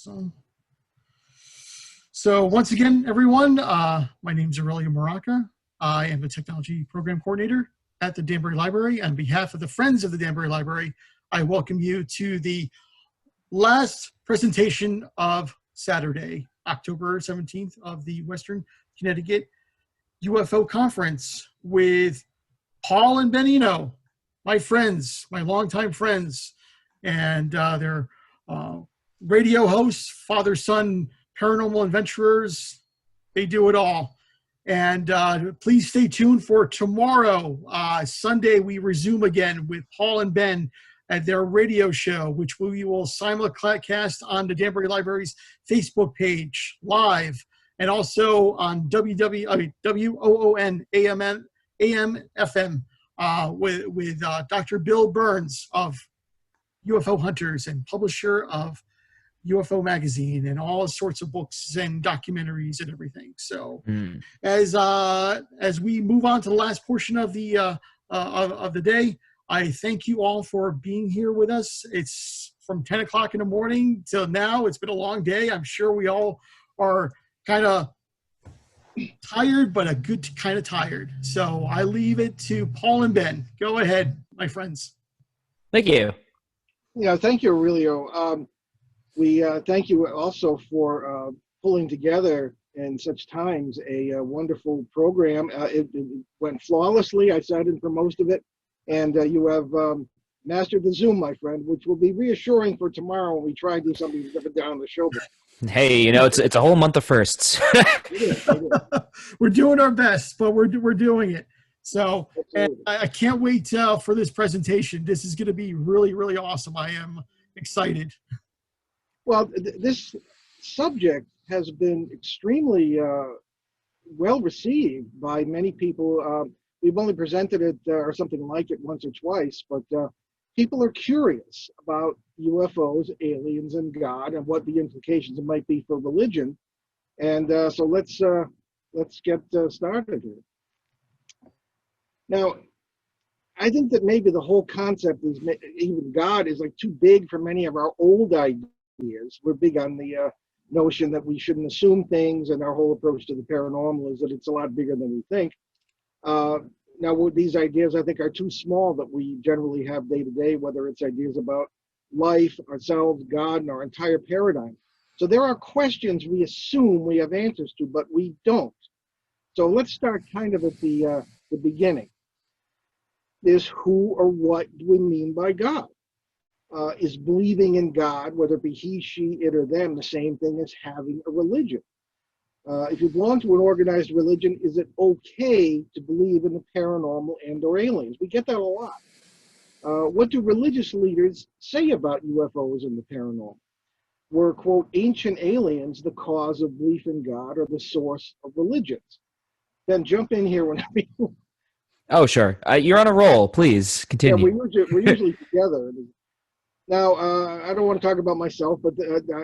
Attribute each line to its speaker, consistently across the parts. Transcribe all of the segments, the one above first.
Speaker 1: Awesome. So once again, everyone, my name is Aurelia Maraca. I am the Technology Program Coordinator at the Danbury Library. On behalf of the Friends of the Danbury Library, I welcome you to the last presentation of Saturday, October 17th of the Western Connecticut UFO Conference with Paul and Ben Eno, my friends, my longtime friends, and their radio hosts, father-son paranormal adventurers. They do it all. And please stay tuned for tomorrow, Sunday. We resume again with Paul and Ben at their radio show, which we will simulcast on the Danbury Library's Facebook page live, and also on WOON AM FM with Dr. Bill Burns of UFO Hunters and publisher of UFO magazine and all sorts of books and documentaries and everything. So as we move on to the last portion of the day, I thank you all for being here with us. It's from 10 o'clock in the morning till now. It's been a long day. I'm sure we all are kind of tired, but a good kind of tired. So I leave it to Paul and Ben. Go ahead, my friends.
Speaker 2: Thank you.
Speaker 3: Yeah, thank you, Aurelio. We thank you also for pulling together in such times a wonderful program. It went flawlessly. I sat in for most of it. And you have mastered the Zoom, my friend, which will be reassuring for tomorrow when we try and do something different down the show.
Speaker 2: Hey, you know, it's a whole month of firsts.
Speaker 3: It is.
Speaker 1: We're doing our best, but we're doing it. So and I can't wait for this presentation. This is going to be really, really awesome. I am excited.
Speaker 3: Well, this subject has been extremely well received by many people. We've only presented it or something like it once or twice, but people are curious about UFOs, aliens, and God, and what the implications might be for religion. And so let's get started here. Now, I think that maybe the whole concept is even God is like too big for many of our old ideas. We're big on the notion that we shouldn't assume things, and our whole approach to the paranormal is that it's a lot bigger than we think. Now, these ideas, I think, are too small that we generally have day to day, whether it's ideas about life, ourselves, God, and our entire paradigm. So there are questions we assume we have answers to, but we don't. So let's start kind of at the beginning. Is who or what do we mean by God? Is believing in God, whether it be he, she, it, or them, the same thing as having a religion? If you belong to an organized religion, is it okay to believe in the paranormal and or aliens? We get that a lot. What do religious leaders say about UFOs and the paranormal? Were, quote, ancient aliens the cause of belief in God or the source of religions? Then jump in here whenever you...
Speaker 2: Oh, sure. You're on a roll. Please continue.
Speaker 3: Yeah, we're usually together. Now, I don't want to talk about myself, but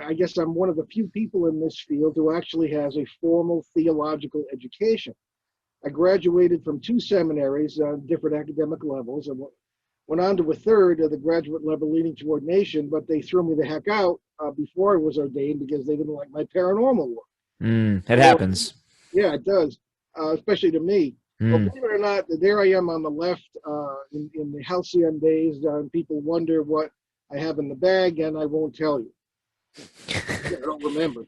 Speaker 3: I guess I'm one of the few people in this field who actually has a formal theological education. I graduated from 2 seminaries on different academic levels and went on to a third at the graduate level leading to ordination, but they threw me the heck out before I was ordained because they didn't like my paranormal work.
Speaker 2: It happens.
Speaker 3: Yeah, it does, especially to me. Well, believe it or not, there I am on the left in the halcyon days, and people wonder what I have in the bag, and I won't tell you. I don't remember.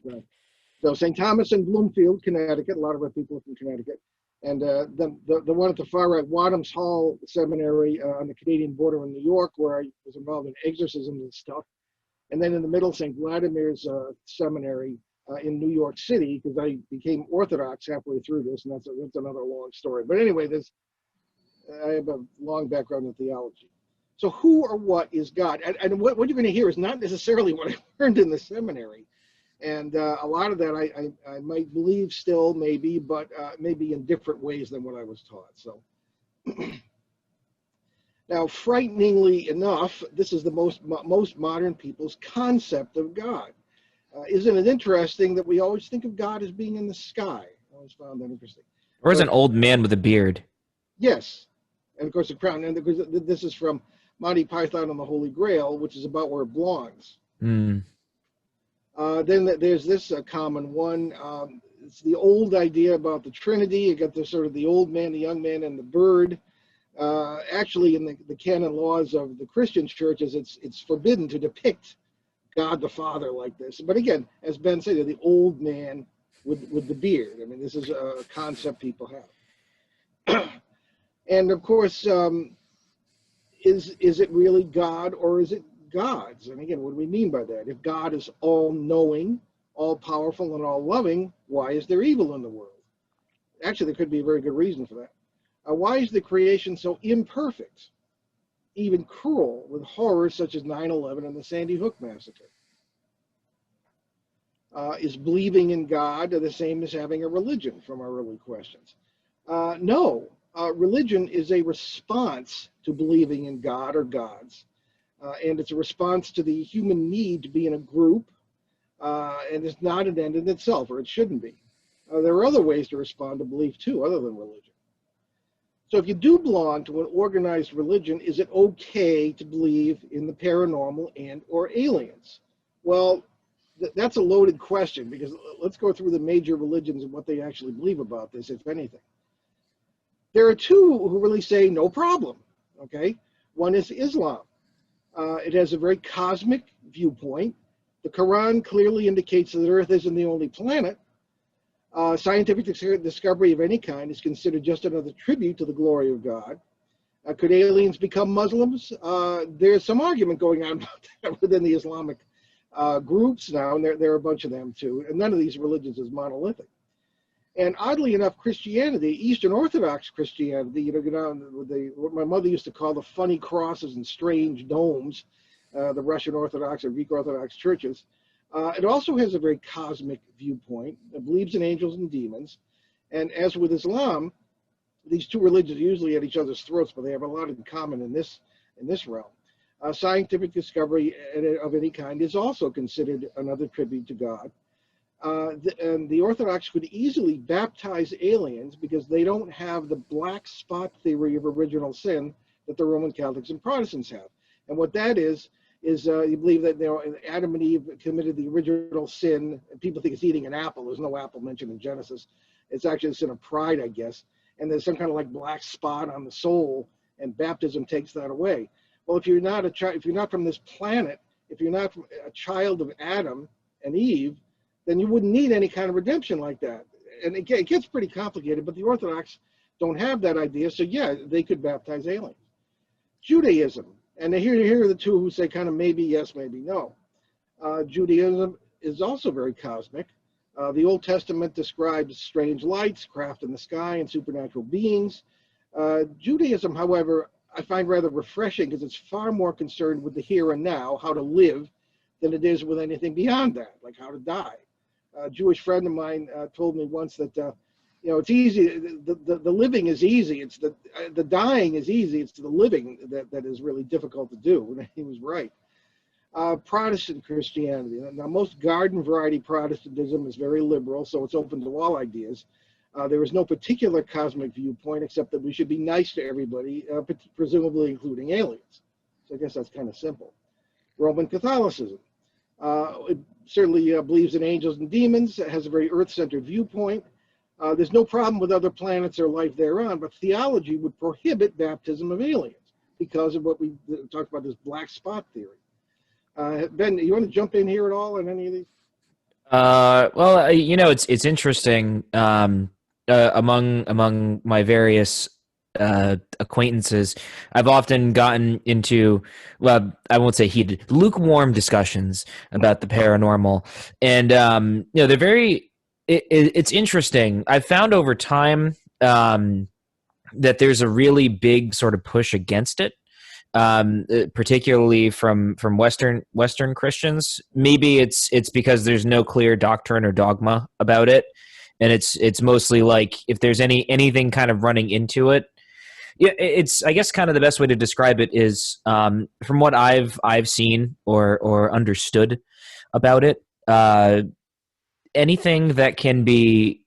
Speaker 3: So St. Thomas in Bloomfield, Connecticut. A lot of our people are from Connecticut. And the one at the far right, Wadham's Hall Seminary on the Canadian border in New York, where I was involved in exorcisms and stuff. And then in the middle, St. Vladimir's Seminary in New York City, because I became Orthodox halfway through this, and that's another long story. But anyway, I have a long background in theology. So who or what is God? And what you're going to hear is not necessarily what I learned in the seminary. And a lot of that I might believe still, maybe, but maybe in different ways than what I was taught. So now, frighteningly enough, this is the most modern people's concept of God. Isn't it interesting that we always think of God as being in the sky? I always found that interesting.
Speaker 2: Or as an old man with a beard.
Speaker 3: Yes. And of course, the crown. And because this is from Monty Python and the Holy Grail, which is about where it belongs. Then there's this common one. It's the old idea about the Trinity. You got the sort of the old man, the young man, and the bird. Actually, in the canon laws of the Christian churches, it's forbidden to depict God the Father like this. But again, as Ben said, the old man with the beard. I mean, this is a concept people have. And of course, is it really God or is it gods? And again, what do we mean by that? If God is all-knowing, all-powerful, and all-loving, why is there evil in the world? Actually, there could be a very good reason for that. Why is the creation so imperfect, even cruel, with horrors such as 9/11 and the Sandy Hook massacre? Is believing in God the same as having a religion, from our early questions? No. Religion is a response to believing in God or gods. And it's a response to the human need to be in a group, and it's not an end in itself, or it shouldn't be. There are other ways to respond to belief too, other than religion. So if you do belong to an organized religion, is it okay to believe in the paranormal and or aliens? Well, that's a loaded question, because let's go through the major religions and what they actually believe about this, if anything. There are two who really say no problem, okay? One is Islam. It has a very cosmic viewpoint. The Quran clearly indicates that Earth isn't the only planet. Scientific discovery of any kind is considered just another tribute to the glory of God. Could aliens become Muslims? There's some argument going on about that within the Islamic groups now, and there are a bunch of them too, and none of these religions is monolithic. And oddly enough, Christianity, Eastern Orthodox Christianity, what my mother used to call the funny crosses and strange domes, the Russian Orthodox or Greek Orthodox churches, it also has a very cosmic viewpoint. It believes in angels and demons. And as with Islam, these two religions are usually at each other's throats, but they have a lot in common in this realm. Scientific discovery of any kind is also considered another tribute to God. And the Orthodox could easily baptize aliens because they don't have the black spot theory of original sin that the Roman Catholics and Protestants have. And what that is you believe that Adam and Eve committed the original sin. And people think it's eating an apple. There's no apple mentioned in Genesis. It's actually a sin of pride, I guess. And there's some kind of like black spot on the soul, and baptism takes that away. Well, if you're not if you're not from this planet, if you're not a child of Adam and Eve, then you wouldn't need any kind of redemption like that. And it gets pretty complicated, but the Orthodox don't have that idea. So yeah, they could baptize aliens. Judaism, and here are the two who say kind of maybe yes, maybe no. Judaism is also very cosmic. The Old Testament describes strange lights, craft in the sky, and supernatural beings. Judaism, however, I find rather refreshing because it's far more concerned with the here and now, how to live, than it is with anything beyond that, like how to die. A Jewish friend of mine told me once that it's easy. The living is easy. It's the dying is easy. It's the living that is really difficult to do. And he was right. Protestant Christianity. Now, most garden variety Protestantism is very liberal, so it's open to all ideas. There is no particular cosmic viewpoint except that we should be nice to everybody, presumably including aliens. So I guess that's kind of simple. Roman Catholicism. It certainly believes in angels and demons. It has a very earth-centered viewpoint. There's no problem with other planets or life thereon, but theology would prohibit baptism of aliens because of what we talked about, this black spot theory. Ben, you want to jump in here at all on any of these?
Speaker 2: Well, it's interesting. Among my various acquaintances, I've often gotten into, well, I won't say heated, lukewarm discussions about the paranormal, and they're very. It's interesting. I've found over time that there's a really big sort of push against it. Particularly from Western Christians. Maybe it's because there's no clear doctrine or dogma about it, and it's mostly like if there's anything kind of running into it. Yeah, it's, I guess, kind of the best way to describe it is from what I've seen or understood about it. Anything that can be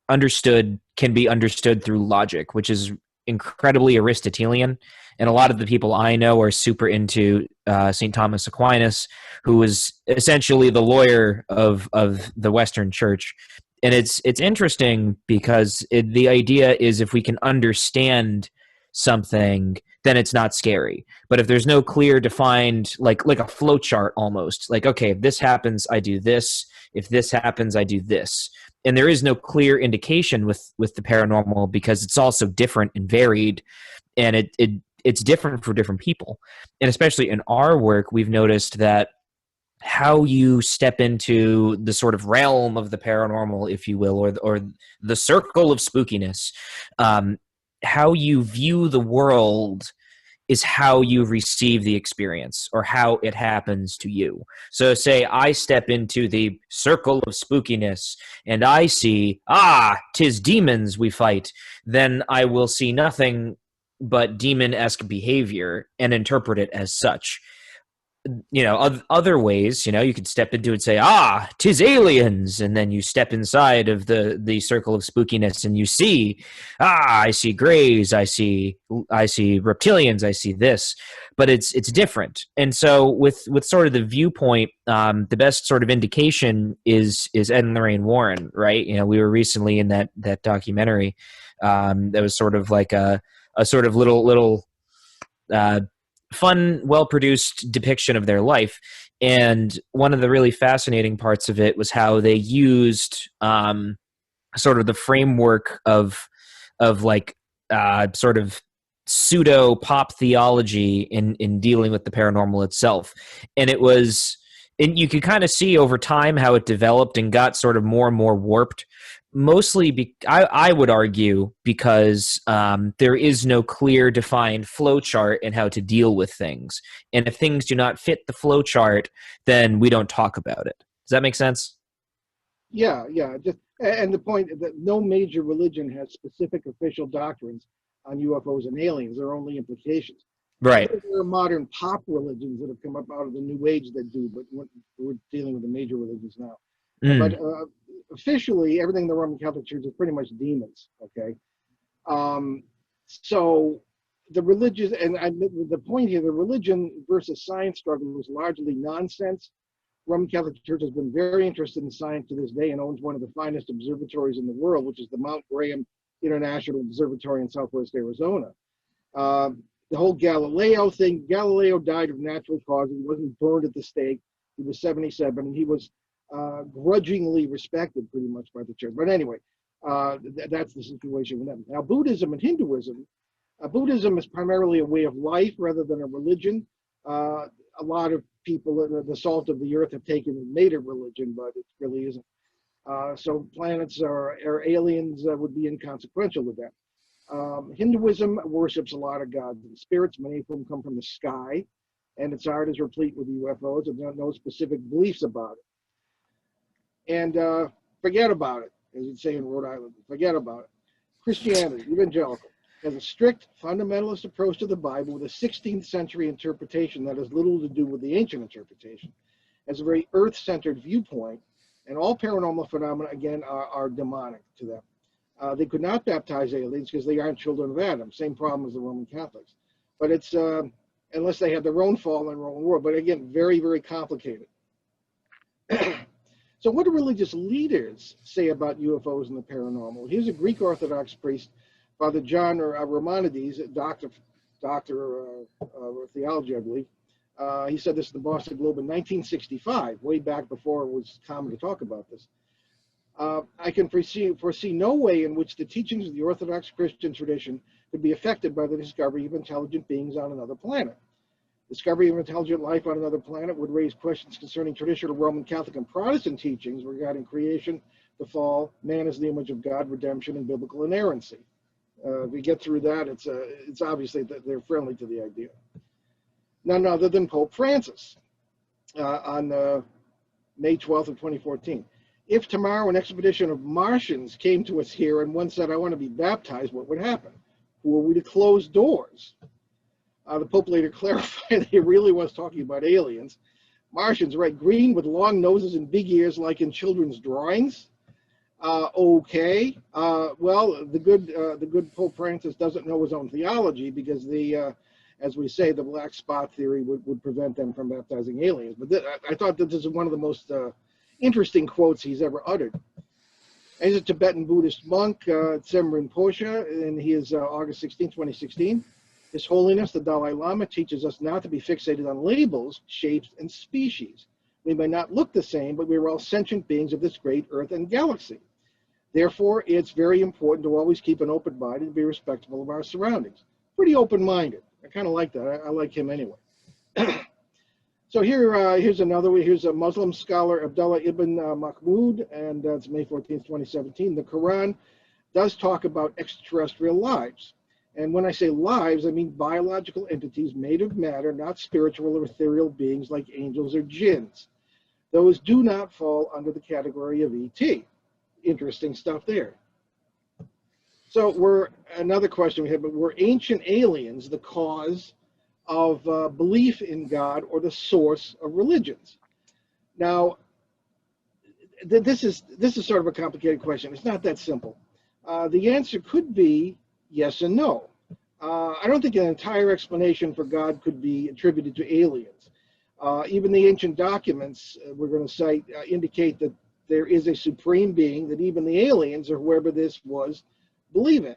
Speaker 2: understood through logic, which is incredibly Aristotelian And a lot of the people I know are super into St. Thomas Aquinas, who was essentially the lawyer of the Western Church. And it's interesting because the idea is if we can understand something, then it's not scary. But if there's no clear defined, like a flow chart almost, like, okay, if this happens, I do this. If this happens, I do this. And there is no clear indication with the paranormal because it's also different and varied, and it's different for different people. And especially in our work, we've noticed that how you step into the sort of realm of the paranormal, if you will, or the circle of spookiness, how you view the world is how you receive the experience or how it happens to you. So say I step into the circle of spookiness and I see, 'tis demons we fight, then I will see nothing but demon-esque behavior and interpret it as such. You know, other ways, you know, you could step into it and say, 'tis aliens. And then you step inside of the circle of spookiness and you see, I see grays, I see reptilians, I see this, but it's different. And so with sort of the viewpoint, the best sort of indication is Ed and Lorraine Warren, right? You know, we were recently in that documentary, that was sort of like a sort of little, fun, well-produced depiction of their life. And one of the really fascinating parts of it was how they used sort of the framework of like sort of pseudo pop theology in dealing with the paranormal itself. And it was, and you could kind of see over time how it developed and got sort of more and more warped. Mostly, I would argue, because there is no clear defined flow chart in how to deal with things. And if things do not fit the flow chart, then we don't talk about it. Does that make sense?
Speaker 3: Yeah. And the point that no major religion has specific official doctrines on UFOs and aliens. There are only implications.
Speaker 2: Right.
Speaker 3: There are modern pop religions that have come up out of the New Age that do, but we're dealing with the major religions now. But officially, everything in the Roman Catholic Church is pretty much demons. Okay, so the religious, and the point here, the religion versus science struggle was largely nonsense. Roman Catholic Church has been very interested in science to this day and owns one of the finest observatories in the world, which is the Mount Graham International Observatory in Southwest Arizona. The whole Galileo thing, Galileo died of natural causes. He wasn't burned at the stake. He was 77, and he was grudgingly respected pretty much by the church. But anyway, that's the situation with them. Now, Buddhism and Hinduism, Buddhism is primarily a way of life rather than a religion. A lot of people, the salt of the earth, have taken and made a religion, but it really isn't. So planets or aliens would be inconsequential to them. Hinduism worships a lot of gods and spirits. Many of them come from the sky, and its art is replete with UFOs, and there are no specific beliefs about it. And forget about it, as you'd say in Rhode Island. Forget about it. Christianity, evangelical, has a strict fundamentalist approach to the Bible with a 16th century interpretation that has little to do with the ancient interpretation. Has a very earth-centered viewpoint, and all paranormal phenomena, again, are demonic to them. They could not baptize aliens because they aren't children of Adam. Same problem as the Roman Catholics. But it's, unless they have their own fall and their own world. But again, very, very complicated. So what do religious leaders say about UFOs and the paranormal? Here's a Greek Orthodox priest, Father John Romanides, doctor of theology, I believe. He said this to the Boston Globe in 1965, way back before it was common to talk about this. I can foresee no way in which the teachings of the Orthodox Christian tradition could be affected by the discovery of intelligent beings on another planet. Discovery of intelligent life on another planet would raise questions concerning traditional Roman Catholic and Protestant teachings regarding creation, the fall, man as the image of God, redemption, and biblical inerrancy. If we get through that, it's obviously that they're friendly to the idea. None other than Pope Francis on May 12th of 2014. If tomorrow an expedition of Martians came to us here and one said, I want to be baptized, what would happen? Who are we to close doors? The Pope later clarified that he really was talking about aliens. Martians, right, green with long noses and big ears like in children's drawings. Okay. Well, the good Pope Francis doesn't know his own theology because as we say, the black spot theory would prevent them from baptizing aliens. But I thought that this is one of the most interesting quotes he's ever uttered. He's a Tibetan Buddhist monk, Tsemrin Posha, and he is August 16, 2016. His Holiness, the Dalai Lama, teaches us not to be fixated on labels, shapes, and species. We may not look the same, but we are all sentient beings of this great earth and galaxy. Therefore, it's very important to always keep an open mind and be respectful of our surroundings. Pretty open-minded. I kind of like that. I like him anyway. So here's another one. Here's a Muslim scholar, Abdullah ibn Mahmoud, and it's May 14, 2017. The Quran does talk about extraterrestrial lives. And when I say lives, I mean biological entities made of matter, not spiritual or ethereal beings like angels or jinns. Those do not fall under the category of ET. Interesting stuff there. So another question we have, but were ancient aliens the cause of belief in God or the source of religions? Now, this is sort of a complicated question. It's not that simple. The answer could be yes and no. I don't think an entire explanation for God could be attributed to aliens. Even the ancient documents we're going to cite indicate that there is a supreme being that even the aliens or whoever this was believe in.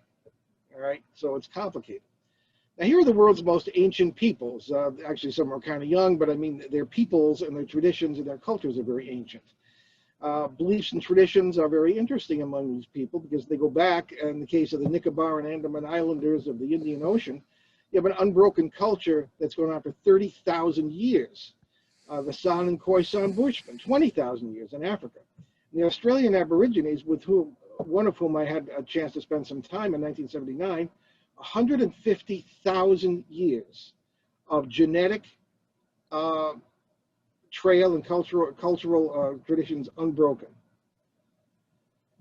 Speaker 3: All right, so it's complicated. Now, here are the world's most ancient peoples. Actually, some are kind of young, but I mean, their peoples and their traditions and their cultures are very ancient. Beliefs and traditions are very interesting among these people because they go back, in the case of the Nicobar and Andaman Islanders of the Indian Ocean, you have an unbroken culture that's going on for 30,000 years. The San and Khoisan Bushmen, 20,000 years in Africa. And the Australian Aborigines, one of whom I had a chance to spend some time in 1979, 150,000 years of genetic trail and cultural traditions unbroken.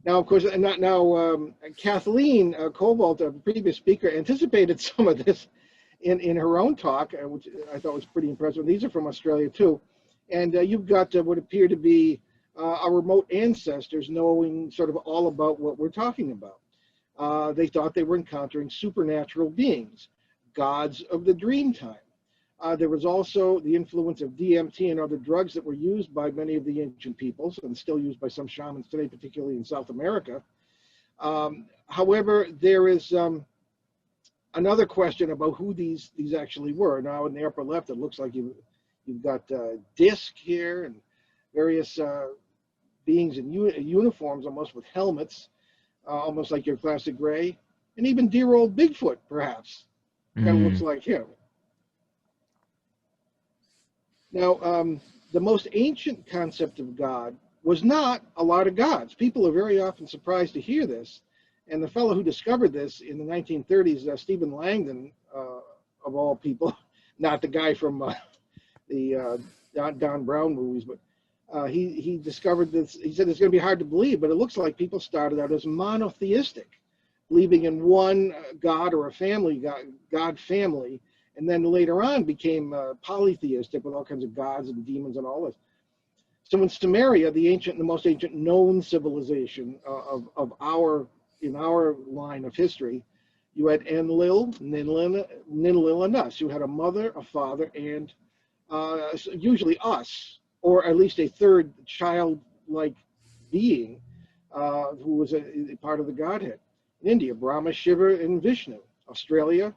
Speaker 3: Now, of course, Kathleen Cobalt, a previous speaker, anticipated some of this in her own talk, which I thought was pretty impressive. These are from Australia too. And you've got what appear to be our remote ancestors knowing sort of all about what we're talking about. They thought they were encountering supernatural beings, gods of the Dreamtime. There was also the influence of DMT and other drugs that were used by many of the ancient peoples and still used by some shamans today, particularly in South America. However, there is another question about who these actually were. Now, in the upper left, it looks like you've got disc here and various beings in uniforms, almost with helmets, almost like your classic gray, and even dear old Bigfoot, perhaps. Kind of looks like him. Now, the most ancient concept of God was not a lot of gods. People are very often surprised to hear this. And the fellow who discovered this in the 1930s, Stephen Langdon, of all people, not the guy from the Don Brown movies, but he discovered this. He said it's going to be hard to believe, but it looks like people started out as monotheistic, believing in one god or a family, god family, and then later on became polytheistic with all kinds of gods and demons and all this. So in Sumeria, the most ancient known civilization in our line of history, you had Enlil, Ninlil, and us. You had a mother, a father, and usually us, or at least a third child-like being who was a part of the Godhead. In India, Brahma, Shiva, and Vishnu. Australia,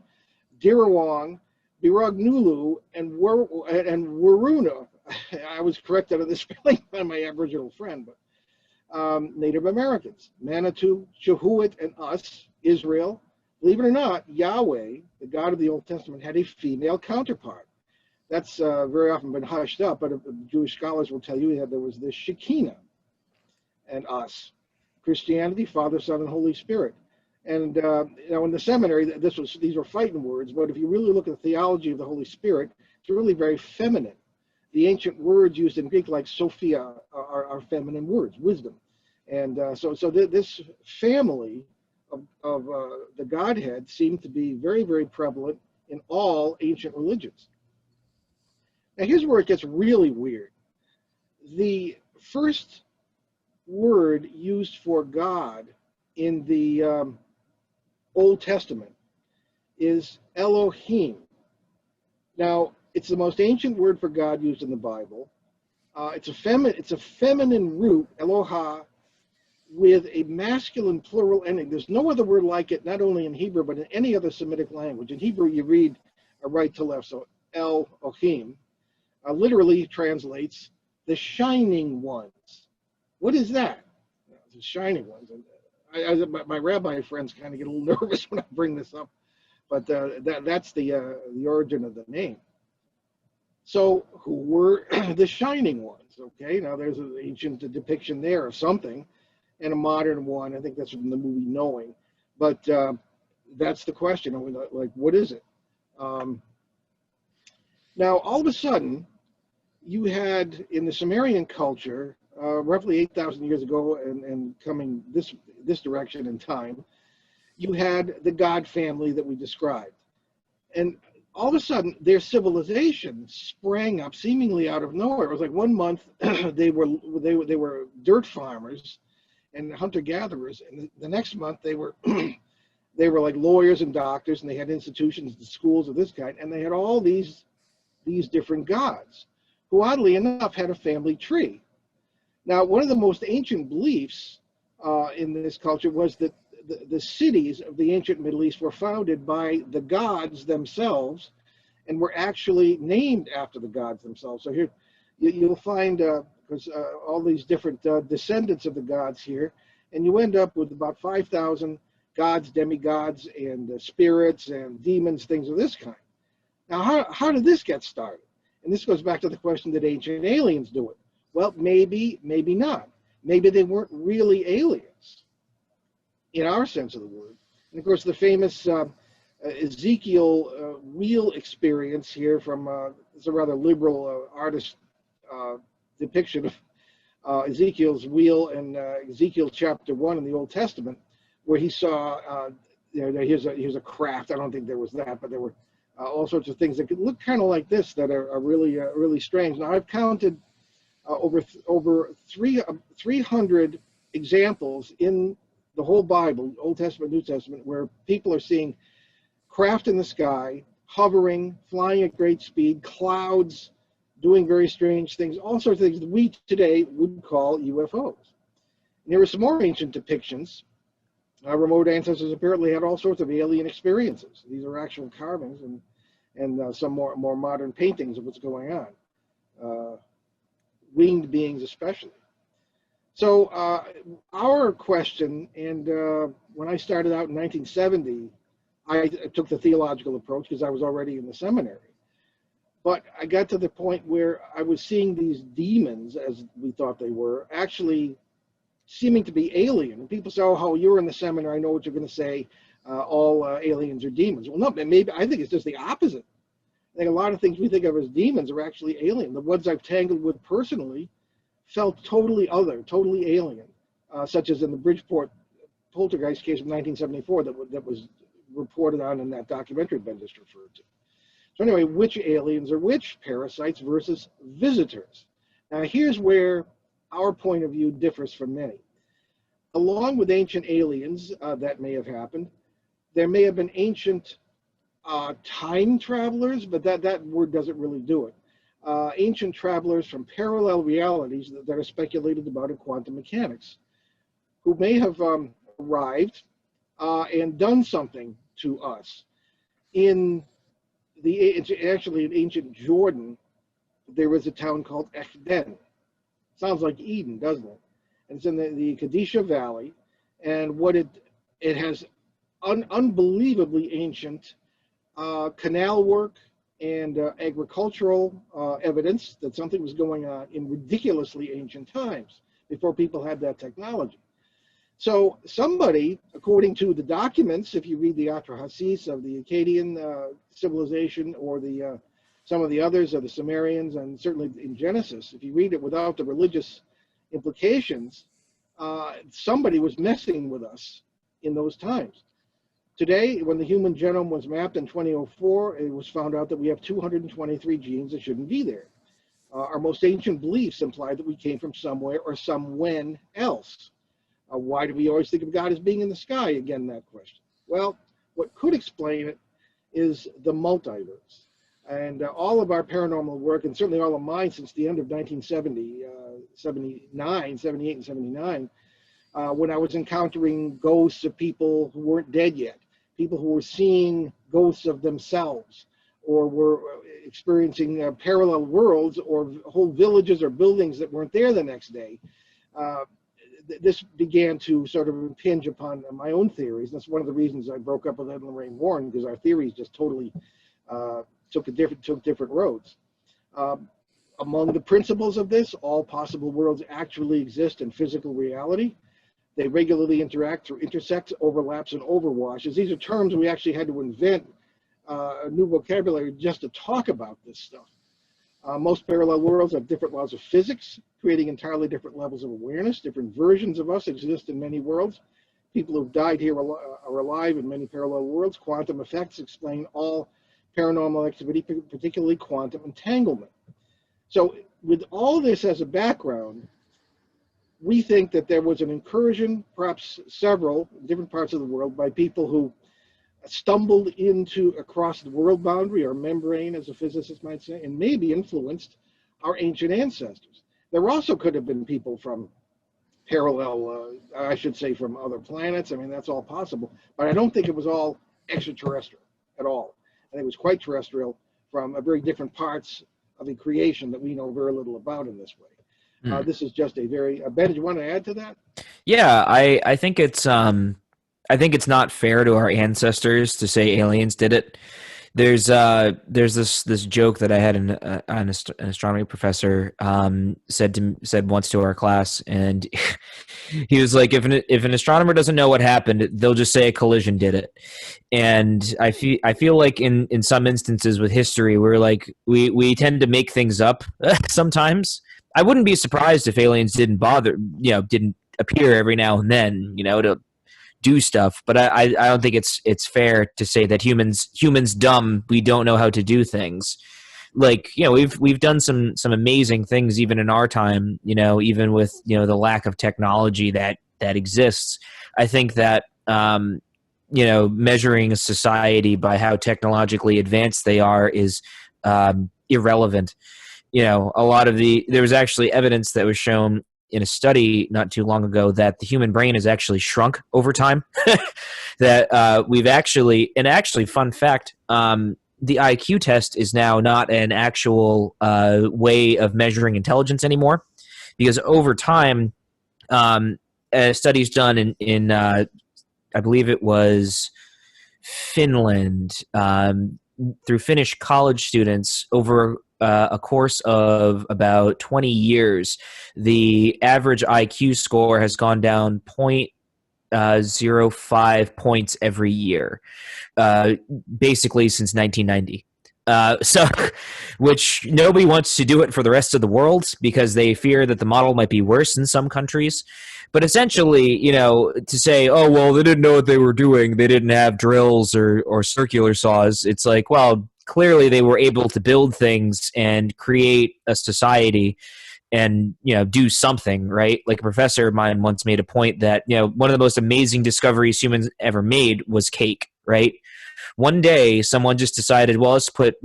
Speaker 3: Dirawong, Biragnulu, and Waruna. I was corrected on this spelling by my Aboriginal friend, but Native Americans, Manitou, Jehuit, and us, Israel. Believe it or not, Yahweh, the God of the Old Testament, had a female counterpart. That's very often been hushed up, but Jewish scholars will tell you that there was this Shekinah and us. Christianity, Father, Son, and Holy Spirit. And in the seminary, these were fighting words, but if you really look at the theology of the Holy Spirit, it's really very feminine. The ancient words used in Greek, like Sophia, are feminine words, wisdom. And so this family of the Godhead seemed to be very, very prevalent in all ancient religions. Now, here's where it gets really weird. The first word used for God in the Old Testament is Elohim. Now, it's the most ancient word for God used in the Bible. It's a feminine root, Eloha, with a masculine plural ending. There's no other word like it, not only in Hebrew, but in any other Semitic language. In Hebrew, you read right to left, so El Ohim literally translates the shining ones. What is that? The shining ones. My rabbi friends kind of get a little nervous when I bring this up, but that's the origin of the name. So who were the shining ones? Okay, now there's an ancient depiction there of something, and a modern one. I think that's from the movie Knowing. But that's the question. Like, what is it? Now, all of a sudden, you had in the Sumerian culture, roughly 8,000 years ago, and coming this direction in time, you had the god family that we described. And all of a sudden, their civilization sprang up seemingly out of nowhere. It was like 1 month they were dirt farmers and hunter-gatherers, and the next month they were they were like lawyers and doctors, and they had institutions and schools of this kind, and they had all these different gods, who oddly enough had a family tree. Now, one of the most ancient beliefs in this culture was that the cities of the ancient Middle East were founded by the gods themselves and were actually named after the gods themselves. So here you'll find all these different descendants of the gods here, and you end up with about 5,000 gods, demigods, and spirits and demons, things of this kind. Now, how did this get started? And this goes back to the question, did ancient aliens do it? Well, maybe, maybe not. Maybe they weren't really aliens in our sense of the word. And of course, the famous Ezekiel wheel experience here from it's a rather liberal artist depiction of Ezekiel's wheel in Ezekiel chapter 1 in the Old Testament, where he saw, here's a craft. I don't think there was that, but there were all sorts of things that could look kind of like this that are really strange. Now, I've counted over 300 examples in the whole Bible, Old Testament, New Testament, where people are seeing craft in the sky, hovering, flying at great speed, clouds, doing very strange things, all sorts of things that we today would call UFOs. And there were some more ancient depictions. Remote ancestors apparently had all sorts of alien experiences. These are actual carvings and some more modern paintings of what's going on, winged beings especially. So our question, and when I started out in 1970, I took the theological approach because I was already in the seminary. But I got to the point where I was seeing these demons, as we thought they were, actually seeming to be alien. And people say, oh, you're in the seminary, I know what you're going to say, all aliens are demons. Well, no, maybe I think it's just the opposite. I think a lot of things we think of as demons are actually alien. The ones I've tangled with personally felt totally other, totally alien, such as in the Bridgeport poltergeist case of 1974 that was reported on in that documentary Ben just referred to. So anyway, which aliens are which? Parasites versus visitors. Now here's where our point of view differs from many. Along with ancient aliens that may have happened, there may have been ancient time travelers, but that word doesn't really do it. Ancient travelers from parallel realities that are speculated about in quantum mechanics, who may have arrived and done something to us. Actually in ancient Jordan, there was a town called Echden. Sounds like Eden, doesn't it? And it's in the Kadisha Valley, and what it has unbelievably ancient canal work and agricultural evidence that something was going on in ridiculously ancient times before people had that technology. So somebody, according to the documents, if you read the Atrahasis of the Akkadian civilization or the some of the others of the Sumerians, and certainly in Genesis, if you read it without the religious implications, somebody was messing with us in those times. Today, when the human genome was mapped in 2004, it was found out that we have 223 genes that shouldn't be there. Our most ancient beliefs imply that we came from somewhere or somewhen else. Why do we always think of God as being in the sky? Again, that question. Well, what could explain it is the multiverse. And all of our paranormal work, and certainly all of mine since the end of 1970, 79, 78 and 79, when I was encountering ghosts of people who weren't dead yet, people who were seeing ghosts of themselves, or were experiencing parallel worlds or whole villages or buildings that weren't there the next day. This began to sort of impinge upon my own theories. That's one of the reasons I broke up with Ed and Lorraine Warren, because our theories just totally took different roads. Among the principles of this, all possible worlds actually exist in physical reality. They regularly interact through intersects, overlaps, and overwashes. These are terms we actually had to invent a new vocabulary just to talk about this stuff. Most parallel worlds have different laws of physics, creating entirely different levels of awareness. Different versions of us exist in many worlds. People who've died here are alive in many parallel worlds. Quantum effects explain all paranormal activity, particularly quantum entanglement. So with all this as a background, we think that there was an incursion, perhaps several, in different parts of the world, by people who stumbled across the world boundary, or membrane, as a physicist might say, and maybe influenced our ancient ancestors. There also could have been people from parallel, I should say, from other planets. I mean, that's all possible. But I don't think it was all extraterrestrial at all. I think it was quite terrestrial from very different parts of the creation that we know very little about in this way. This is just a very Ben, did you want to add to that?
Speaker 2: Yeah, I think it's not fair to our ancestors to say aliens did it. There's this joke that I had an astronomy professor said once to our class, and he was like, if an astronomer doesn't know what happened, they'll just say a collision did it. And I feel like in some instances with history, we tend to make things up sometimes. I wouldn't be surprised if aliens didn't appear every now and then, to do stuff, but I don't think it's fair to say that humans dumb, we don't know how to do things. Like, we've done some amazing things even in our time, even with the lack of technology that exists. I think that measuring a society by how technologically advanced they are is irrelevant. There was actually evidence that was shown in a study not too long ago that the human brain has actually shrunk over time. That we've actually fun fact, the IQ test is now not an actual way of measuring intelligence anymore, because over time, studies done in I believe it was Finland, through Finnish college students over a course of about 20 years, the average IQ score has gone down 0.05 points every year, basically since 1990. Which nobody wants to do it for the rest of the world because they fear that the model might be worse in some countries. But essentially, to say, oh, well, they didn't know what they were doing, they didn't have drills or circular saws, it's like, well, clearly they were able to build things and create a society and, do something, right? Like a professor of mine once made a point that, one of the most amazing discoveries humans ever made was cake, right? One day someone just decided, well, let's put,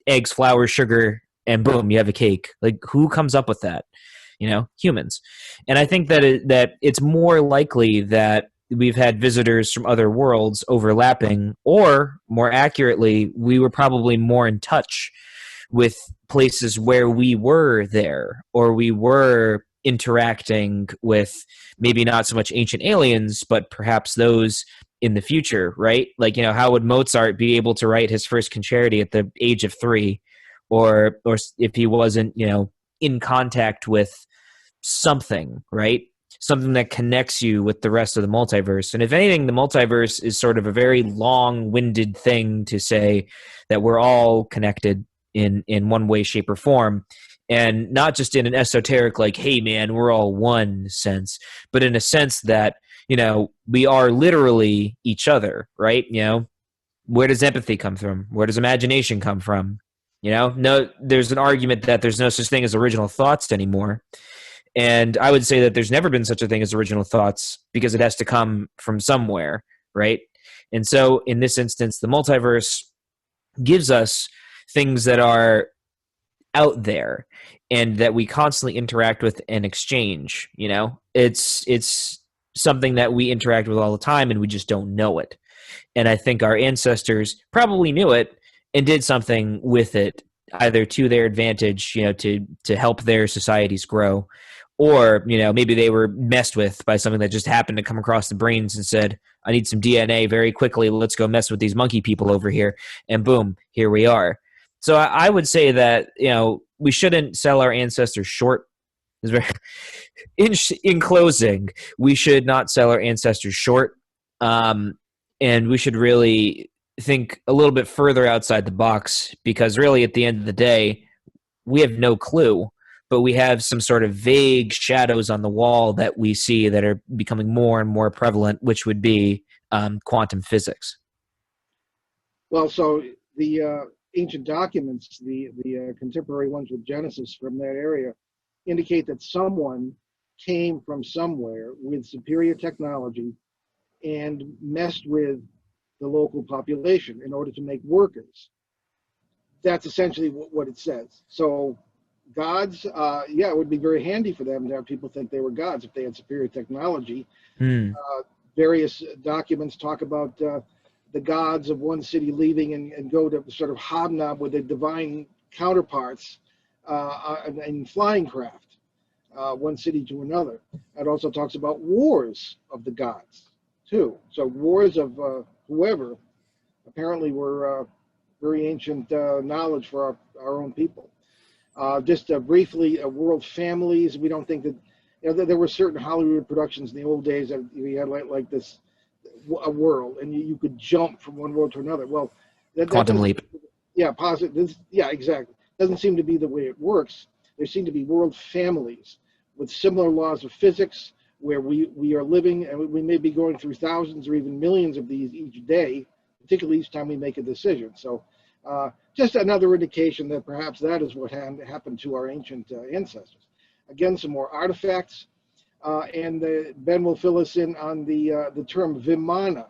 Speaker 2: eggs, flour, sugar, and boom, you have a cake. Like, who comes up with that? Humans. And I think that it's more likely that we've had visitors from other worlds overlapping, or more accurately, we were probably more in touch with places where we were there, or we were interacting with maybe not so much ancient aliens, but perhaps those in the future, right? Like, how would Mozart be able to write his first concerti at the age of 3, or if he wasn't, in contact with something, right? Something that connects you with the rest of the multiverse. And if anything, the multiverse is sort of a very long-winded thing to say that we're all connected in one way, shape, or form. And not just in an esoteric, like, hey, man, we're all one sense, but in a sense that, we are literally each other, right? Where does empathy come from? Where does imagination come from? No, there's an argument that there's no such thing as original thoughts anymore. And I would say that there's never been such a thing as original thoughts, because it has to come from somewhere, right? And so in this instance, the multiverse gives us things that are out there and that we constantly interact with and exchange. It's something that we interact with all the time and we just don't know it. And I think our ancestors probably knew it and did something with it, either to their advantage, to help their societies grow, or, maybe they were messed with by something that just happened to come across the brains and said, I need some DNA very quickly. Let's go mess with these monkey people over here. And boom, here we are. So I would say that, we shouldn't sell our ancestors short. In closing, we should not sell our ancestors short. And we should really think a little bit further outside the box, because really at the end of the day, we have no clue, but we have some sort of vague shadows on the wall that we see that are becoming more and more prevalent, which would be quantum physics.
Speaker 3: Well, so the ancient documents, the contemporary ones with Genesis from that area, indicate that someone came from somewhere with superior technology and messed with the local population in order to make workers. That's essentially what it says. So gods, it would be very handy for them to have people think they were gods if they had superior technology. Various documents talk about the gods of one city leaving and go to sort of hobnob with their divine counterparts in flying craft, one city to another. It also talks about wars of the gods, too. So wars of whoever apparently were very ancient knowledge for our own people. Just briefly, world families. We don't think that, there were certain Hollywood productions in the old days that we had like this, a world, and you could jump from one world to another. Well,
Speaker 2: Quantum leap.
Speaker 3: Yeah, positive. Yeah, exactly. Doesn't seem to be the way it works. There seem to be world families with similar laws of physics, where we are living, and we may be going through thousands or even millions of these each day, particularly each time we make a decision. So just another indication that perhaps that is what happened to our ancient ancestors. Again, some more artifacts, and Ben will fill us in on the term Vimana.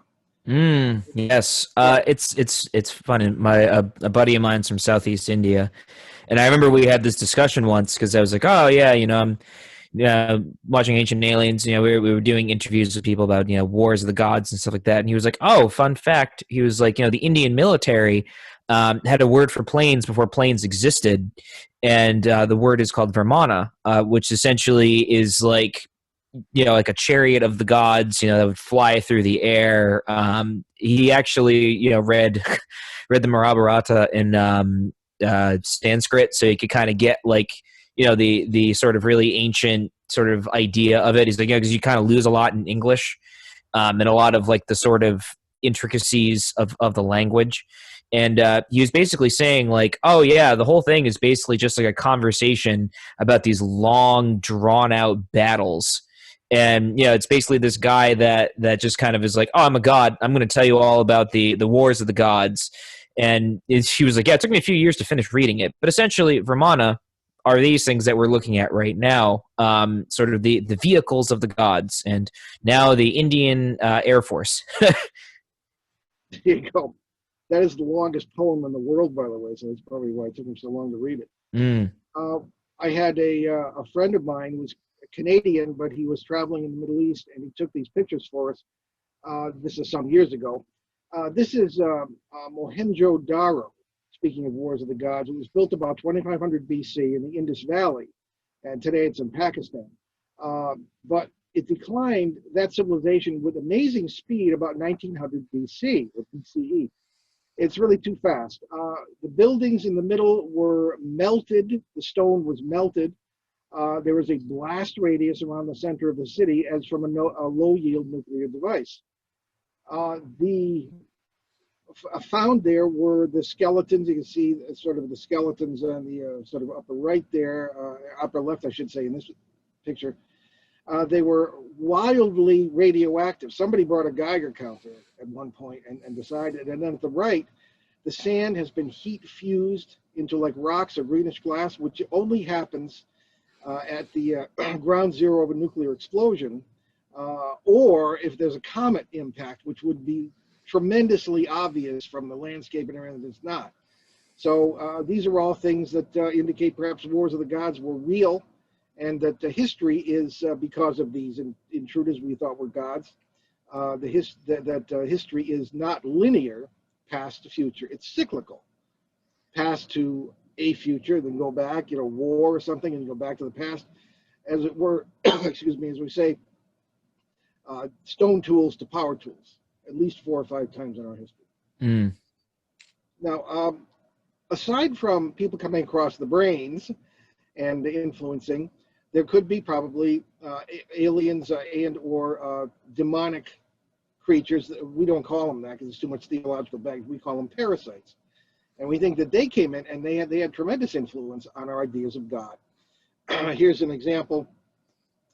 Speaker 2: Yes, it's funny. A buddy of mine's from Southeast India, and I remember we had this discussion once because I was like, oh yeah, I'm watching Ancient Aliens. We were doing interviews with people about wars of the gods and stuff like that, and he was like, oh, fun fact. He was like, the Indian military had a word for planes before planes existed, and the word is called Vimana, which essentially is like a chariot of the gods, that would fly through the air. He actually, read the Mahabharata in Sanskrit, so he could kind of get the sort of really ancient sort of idea of it. He's like, because you kind of lose a lot in English, and a lot of the sort of intricacies of the language. And he was basically saying oh yeah, the whole thing is basically just a conversation about these long drawn out battles. And it's basically this guy that just kind of is like, oh, I'm a god, I'm going to tell you all about the wars of the gods. And he was like, yeah, it took me a few years to finish reading it, but essentially Vimana are these things that we're looking at right now, sort of the vehicles of the gods, and now the Indian Air Force.
Speaker 3: There you go. That is the longest poem in the world, by the way, so that's probably why it took him so long to read it. I had a friend of mine who was Canadian, but he was traveling in the Middle East, and he took these pictures for us. This is some years ago. This is Mohenjo-Daro, speaking of wars of the gods. It was built about 2500 BC in the Indus Valley, and today it's in Pakistan. But it declined, that civilization, with amazing speed about 1900 BC, or BCE. It's really too fast. The buildings in the middle were melted. The stone was melted. There was a blast radius around the center of the city as from a low-yield nuclear device. Found there were the skeletons. You can see sort of the skeletons on the sort of upper right there, upper left, I should say, in this picture. They were wildly radioactive. Somebody brought a Geiger counter at one point and decided. And then at the right, the sand has been heat fused into rocks or greenish glass, which only happens at the ground zero of a nuclear explosion, or if there's a comet impact, which would be tremendously obvious from the landscape and everything. It's not. So these are all things that indicate perhaps wars of the gods were real, and that history is because of these intruders we thought were gods. History is not linear, past to future. It's cyclical. Past to a future, then go back, war or something, and go back to the past, as it were. Excuse me, as we say, stone tools to power tools, at least 4 or 5 times in our history.
Speaker 2: Mm.
Speaker 3: Now, aside from people coming across the brains and influencing, there could be probably aliens and or demonic creatures. We don't call them that because it's too much theological baggage. We call them parasites. And we think that they came in and they had tremendous influence on our ideas of God. Here's an example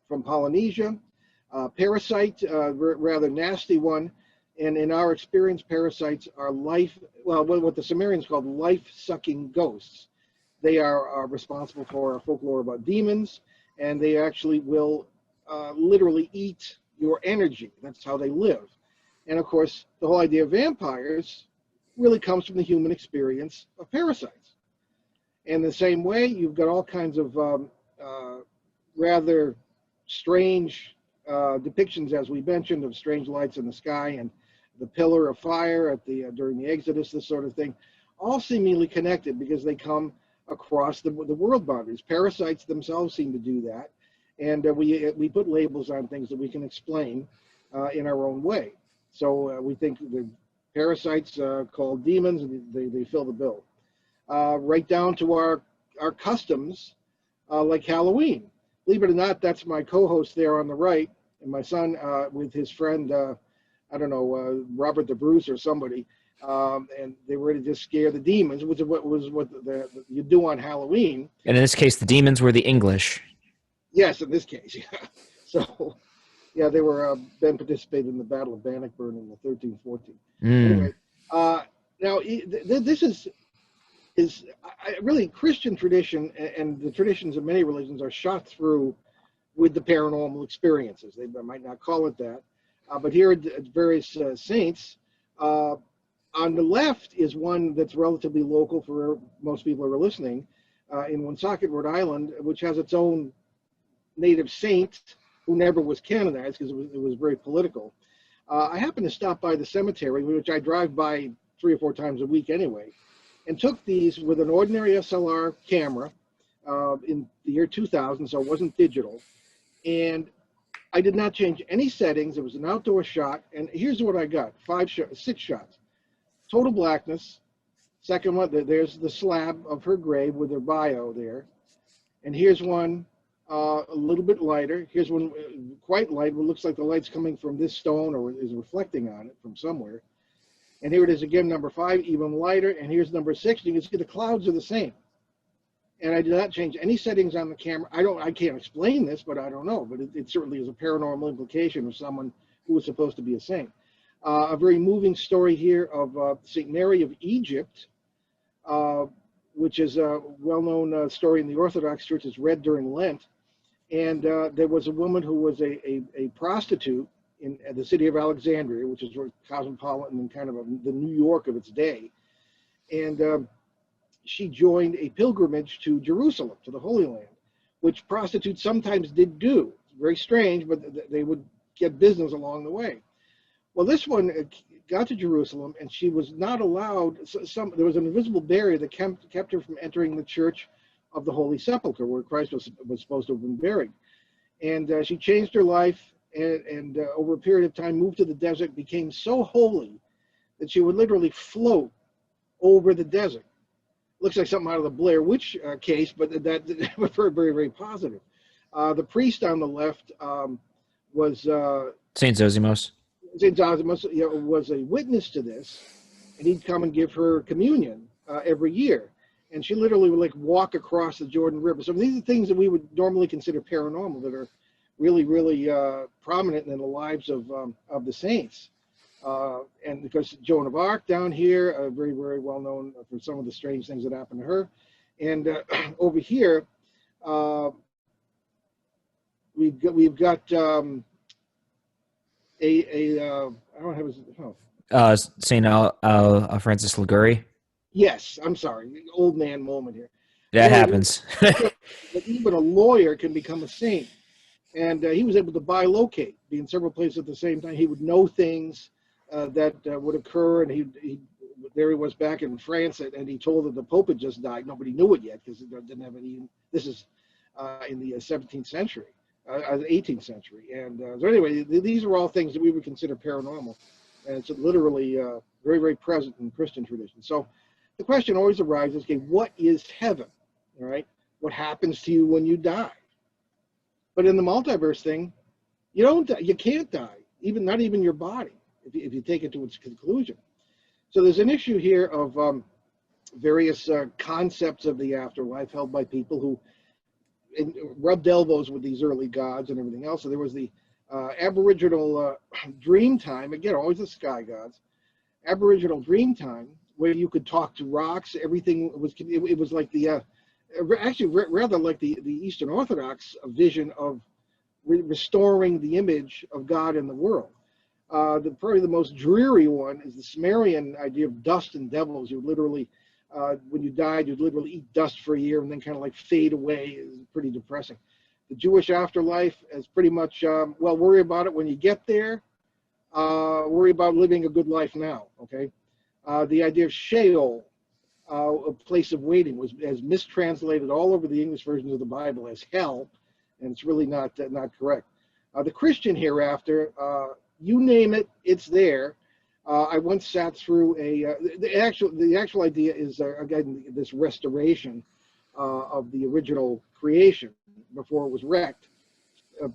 Speaker 3: from Polynesia. Parasite, rather nasty one. And in our experience, parasites are what the Sumerians called life-sucking ghosts. They are responsible for our folklore about demons, and they actually will literally eat your energy. That's how they live. And of course, the whole idea of vampires really comes from the human experience of parasites. In the same way, you've got all kinds of rather strange depictions, as we mentioned, of strange lights in the sky and the pillar of fire during the Exodus, this sort of thing, all seemingly connected because they come across the world boundaries. Parasites themselves seem to do that, and we put labels on things that we can explain in our own way. So we think the parasites called demons, and they fill the bill. Right down to our customs, like Halloween. Believe it or not, that's my co-host there on the right, and my son with his friend, Robert the Bruce or somebody, and they were to just scare the demons, which is what you do on Halloween.
Speaker 2: And in this case, the demons were the English.
Speaker 3: Yes, in this case, yeah. So, yeah, they were then participated in the Battle of Bannockburn in the 1314. Anyway, now this is really Christian tradition, and the traditions of many religions are shot through with the paranormal experiences. They might not call it that, but here at various saints. On the left is one that's relatively local for most people who are listening, in Woonsocket, Rhode Island, which has its own native saint who never was canonized because it was very political. I happened to stop by the cemetery, which I drive by 3 or 4 times a week anyway, and took these with an ordinary SLR camera in the year 2000, so it wasn't digital. And I did not change any settings. It was an outdoor shot, and here's what I got: 6 shots. Total blackness. Second one, there's the slab of her grave with her bio there. And here's one a little bit lighter. Here's one quite light. It looks like the light's coming from this stone or is reflecting on it from somewhere. And here it is again, number 5, even lighter. And here's number 6. You can see the clouds are the same. And I did not change any settings on the camera. I can't explain this, but I don't know. But it certainly is a paranormal implication of someone who was supposed to be a saint. A very moving story here of St. Mary of Egypt, which is a well-known story in the Orthodox Church. It's read during Lent. And there was a woman who was a prostitute in the city of Alexandria, which is cosmopolitan and kind of the New York of its day. And she joined a pilgrimage to Jerusalem, to the Holy Land, which prostitutes sometimes did do. It's very strange, but they would get business along the way. Well, this one got to Jerusalem, and she was not allowed. There was an invisible barrier that kept her from entering the Church of the Holy Sepulchre, where Christ was supposed to have been buried. And she changed her life, and over a period of time moved to the desert, became so holy that she would literally float over the desert. Looks like something out of the Blair Witch case, but that was very, very positive. The priest on the left was
Speaker 2: Saint Zosimos.
Speaker 3: St. Zosimus was a witness to this, and he'd come and give her communion every year. And she literally would walk across the Jordan River. So these are things that we would normally consider paranormal that are really, really prominent in the lives of the saints. And because Joan of Arc down here, very, very well known for some of the strange things that happened to her. And over here, we've got I don't have his,
Speaker 2: Saint Francis Liguori.
Speaker 3: Yes, I'm sorry, old man moment here.
Speaker 2: That
Speaker 3: Anyway,
Speaker 2: happens.
Speaker 3: that even a lawyer can become a saint. And he was able to bilocate, be in several places at the same time. He would know things that would occur, and there he was back in France, and he told that the Pope had just died. Nobody knew it yet because it didn't have any. This is in the 17th century, 18th century, and so anyway, these are all things that we would consider paranormal, and it's literally very, very present in Christian tradition. So the question always arises: okay, what is heaven? All right, what happens to you when you die? But in the multiverse thing, you can't die, not even your body, if you take it to its conclusion. So there's an issue here of various concepts of the afterlife held by people who rubbed elbows with these early gods and everything else. So there was the Aboriginal Dreamtime, again, always the sky gods, Aboriginal Dreamtime, where you could talk to rocks. Everything it was like the actually rather like the Eastern Orthodox vision of restoring the image of God in the world. Probably the most dreary one is the Sumerian idea of dust and devils. You would literally, when you died, you'd literally eat dust for a year and then kind of like fade away. It's pretty depressing. The Jewish afterlife is pretty much, well, worry about it when you get there. Worry about living a good life now, okay? The idea of Sheol, a place of waiting, as mistranslated all over the English versions of the Bible as hell, and it's really not correct. The Christian hereafter, you name it, it's there. I once sat through the actual idea is again this restoration of the original creation before it was wrecked,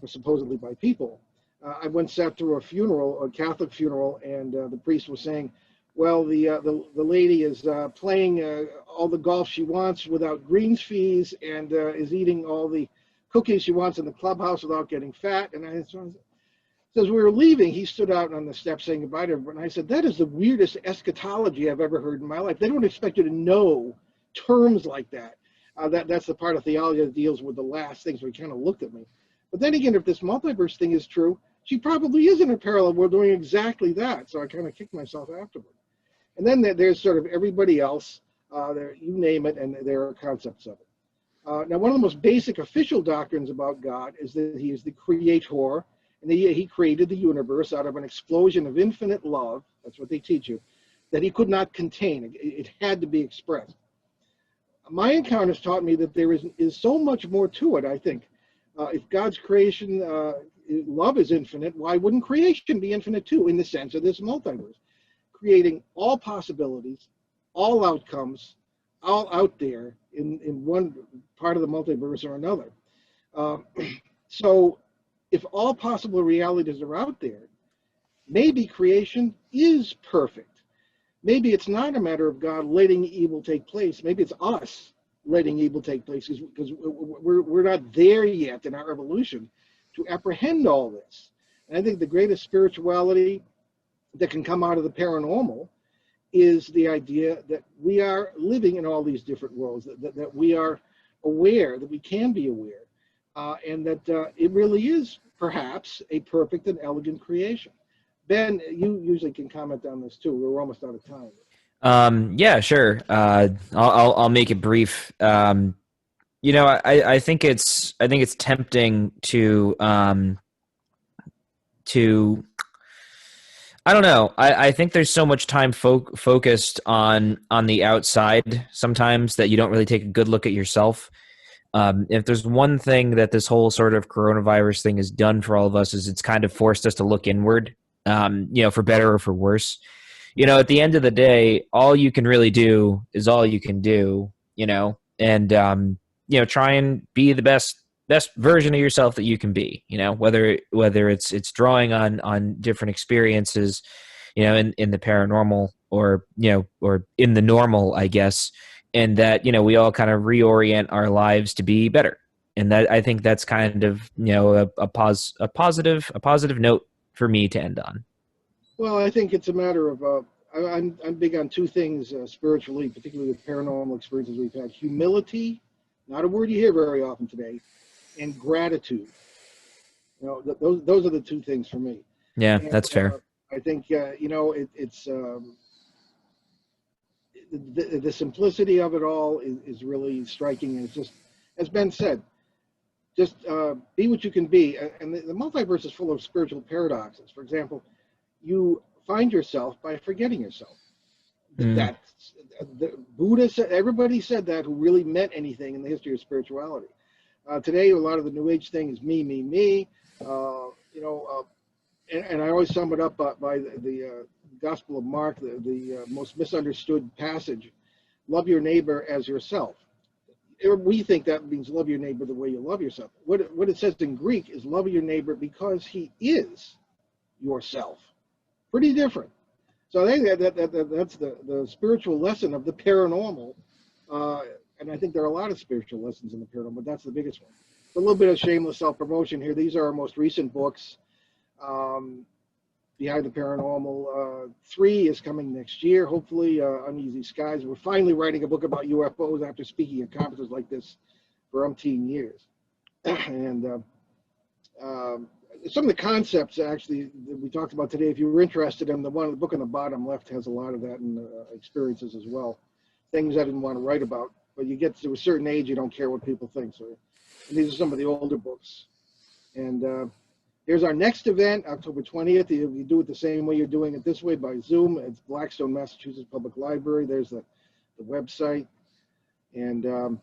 Speaker 3: supposedly by people. I once sat through a Catholic funeral, and the priest was saying, well, the lady is playing all the golf she wants without greens fees, and is eating all the cookies she wants in the clubhouse without getting fat. And so as we were leaving, he stood out on the steps saying goodbye to everyone. And I said, that is the weirdest eschatology I've ever heard in my life. They don't expect you to know terms like that. That's the part of theology that deals with the last things. So he kind of looked at me. But then again, if this multiverse thing is true, she probably is in a parallel world doing exactly that. So I kind of kicked myself afterward. And then there's sort of everybody else, you name it, and there are concepts of it. Now, one of the most basic official doctrines about God is that he is the creator, and he created the universe out of an explosion of infinite love. That's what they teach you, that he could not contain. It had to be expressed. My encounters taught me that there is so much more to it, I think. If God's creation, love is infinite, why wouldn't creation be infinite too, in the sense of this multiverse? Creating all possibilities, all outcomes, all out there in one part of the multiverse or another. So if all possible realities are out there, maybe creation is perfect. Maybe it's not a matter of God letting evil take place. Maybe it's us letting evil take place because we're not there yet in our evolution to apprehend all this. And I think the greatest spirituality that can come out of the paranormal is the idea that we are living in all these different worlds, that we are aware, that we can be aware, and that it really is perhaps a perfect and elegant creation. Ben, you usually can comment on this too. We're almost out of time.
Speaker 2: Yeah, sure. I'll make it brief. I think it's tempting to I don't know. I think there's so much time focused on the outside sometimes that you don't really take a good look at yourself. If there's one thing that this whole sort of coronavirus thing has done for all of us is it's kind of forced us to look inward, for better or for worse. At the end of the day, all you can really do is all you can do, and, try and be the best version of yourself that you can be, whether it's drawing on different experiences, in the paranormal or in the normal, I guess. And that, we all kind of reorient our lives to be better. And that, I think that's kind of, a positive note for me to end on.
Speaker 3: Well, I think it's a matter of, I'm big on two things spiritually, particularly with paranormal experiences we've had. Humility, not a word you hear very often today, and gratitude. Those are the two things for me.
Speaker 2: Yeah,
Speaker 3: and,
Speaker 2: that's fair.
Speaker 3: I think, it's the simplicity of it all is really striking. And it's just, as Ben said, just be what you can be. And the multiverse is full of spiritual paradoxes. For example, you find yourself by forgetting yourself. That's the Buddha said, everybody said that who really meant anything in the history of spirituality. Today, a lot of the New Age thing is me, me, me. And I always sum it up by the Gospel of Mark, the most misunderstood passage: love your neighbor as yourself. We think that means love your neighbor the way you love yourself. What it says in Greek is love your neighbor because he is yourself. Pretty different. So I think that's the spiritual lesson of the paranormal. And I think there are a lot of spiritual lessons in the paranormal, but that's the biggest one. A little bit of shameless self-promotion here. These are our most recent books. Behind the Paranormal 3 is coming next year, hopefully. Uneasy Skies. We're finally writing a book about UFOs after speaking at conferences like this for umpteen years. And some of the concepts actually that we talked about today, if you were interested in the book on the bottom left has a lot of that and experiences as well. Things I didn't want to write about, but you get to a certain age, you don't care what people think. So and these are some of the older books. And here's our next event, October 20th. You do it the same way you're doing it this way, by Zoom. It's Blackstone, Massachusetts Public Library. There's the website. And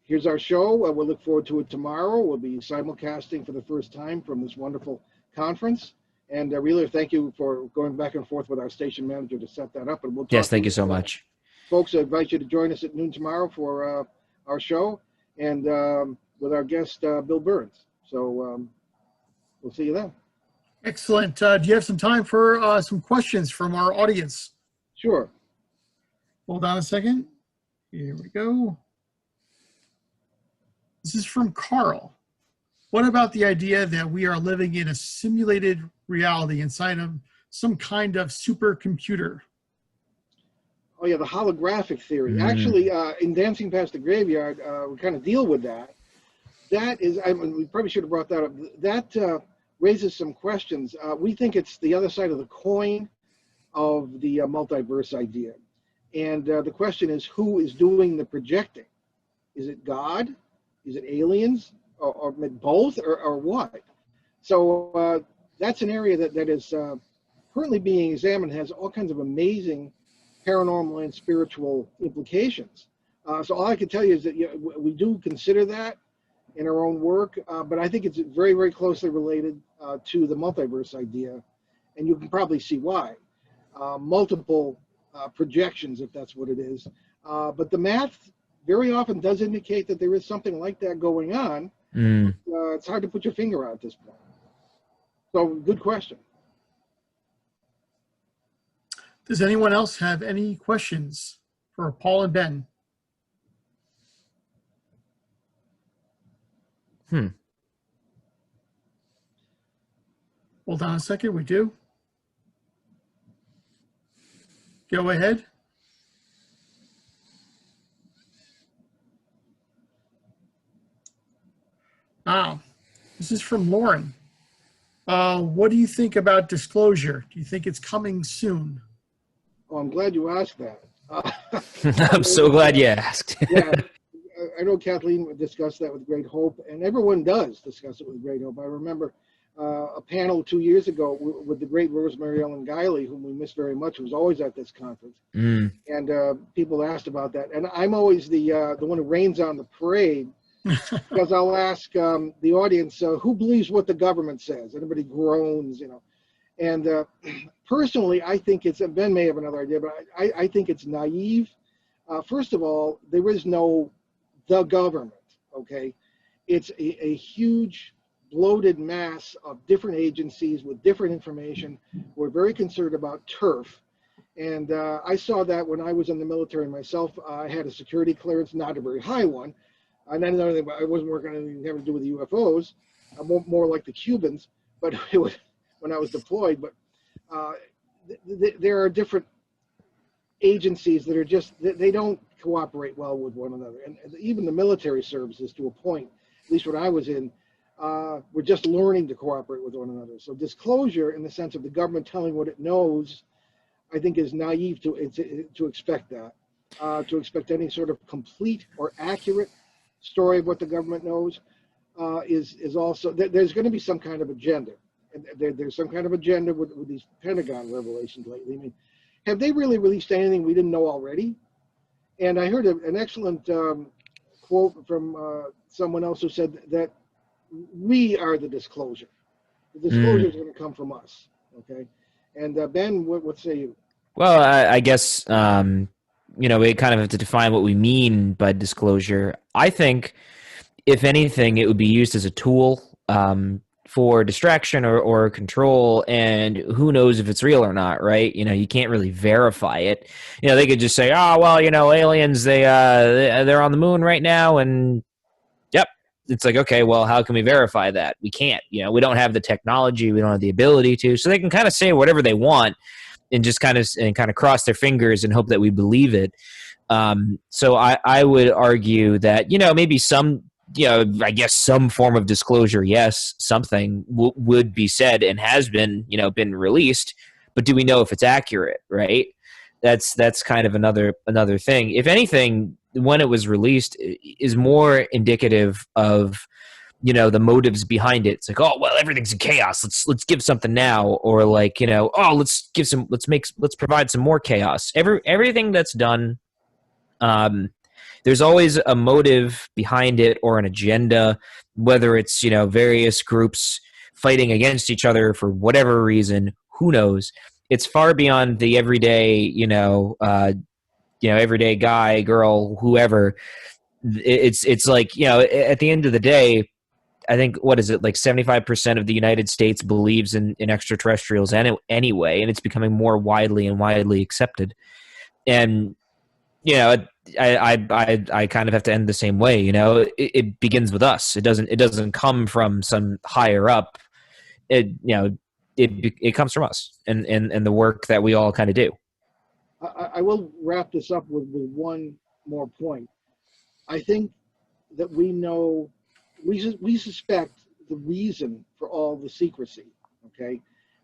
Speaker 3: here's our show. We'll look forward to it tomorrow. We'll be simulcasting for the first time from this wonderful conference. And really, thank you for going back and forth with our station manager to set that up. And we'll talk.
Speaker 2: Yes, thank you so much.
Speaker 3: Folks, I invite you to join us at noon tomorrow for our show, and with our guest, Bill Burns. So we'll see you then.
Speaker 1: Excellent. Do you have some time for some questions from our audience?
Speaker 3: Sure.
Speaker 1: Hold on a second. Here we go. This is from Carl. What about the idea that we are living in a simulated reality inside of some kind of supercomputer?
Speaker 3: Oh, yeah, the holographic theory. Actually, in Dancing Past the Graveyard, we kind of deal with that. That is, we probably should have brought that up. That raises some questions. We think it's the other side of the coin of the multiverse idea. And the question is, who is doing the projecting? Is it God? Is it aliens? Or both? Or what? So that's an area that is currently being examined, has all kinds of amazing paranormal and spiritual implications. So all I can tell you is that we do consider that in our own work, but I think it's very, very closely related to the multiverse idea, and you can probably see why. Multiple projections, if that's what it is. But the math very often does indicate that there is something like that going on. It's hard to put your finger on at this point. So good question.
Speaker 1: Does anyone else have any questions for Paul and Ben? Hold on a second, we do. Go ahead. This is from Lauren. What do you think about disclosure? Do you think it's coming soon?
Speaker 3: Oh, I'm glad you asked that.
Speaker 2: I'm so glad you asked.
Speaker 3: Yeah, I know Kathleen would discuss that with great hope, and everyone does discuss it with great hope. I remember a panel 2 years ago with the great Rosemary Ellen Guiley, whom we miss very much, who was always at this conference. And people asked about that. And I'm always the one who rains on the parade, because I'll ask the audience, who believes what the government says? Everybody groans, you know. And personally, I think it's, Ben may have another idea, but I think it's naive. First of all, there is no the government, okay? It's a huge bloated mass of different agencies with different information. We're very concerned about turf. And I saw that when I was in the military myself. I had a security clearance, not a very high one. And then I wasn't working on anything having to do with the UFOs, more like the Cubans, but it was when I was deployed. But there are different agencies that are just, they don't cooperate well with one another. And even the military services, to a point, at least when I was in, we're just learning to cooperate with one another. So disclosure, in the sense of the government telling what it knows, I think is naive to expect that. to expect any sort of complete or accurate story of what the government knows is also, there's going to be some kind of agenda. And there's some kind of agenda with these Pentagon revelations lately. I mean, have they really released anything we didn't know already? And I heard an excellent quote from someone else who said that we are the disclosure. The disclosure is going to come from us. Okay. And Ben, what say you?
Speaker 2: Well, I guess, we kind of have to define what we mean by disclosure. I think, if anything, it would be used as a tool for distraction or control, and who knows if it's real or not, right? You can't really verify it. They could just say, oh, well, aliens, they're on the moon right now, and yep. It's like, okay, well, how can we verify that? We can't. We don't have the technology, we don't have the ability to. So they can kind of say whatever they want and just kind of cross their fingers and hope that we believe it. So I would argue that, maybe some, I guess some form of disclosure, yes, something would be said and has been, been released, but do we know if it's accurate, right? That's kind of another thing. If anything, when it was released is more indicative of, the motives behind it. It's like, oh, well, everything's in chaos. Let's give something now. Or like, oh, let's provide some more chaos. Everything that's done, there's always a motive behind it or an agenda, whether it's, various groups fighting against each other for whatever reason, who knows? It's far beyond the everyday, everyday guy, girl, whoever. It's like, at the end of the day, I think, what is it, like 75% of the United States believes in extraterrestrials anyway, and it's becoming more widely accepted. And, I kind of have to end the same way. It begins with us. It doesn't come from some higher up. It comes from us and the work that we all kind of do.
Speaker 3: I will wrap this up with one more point. I think that we suspect the reason for all the secrecy, okay?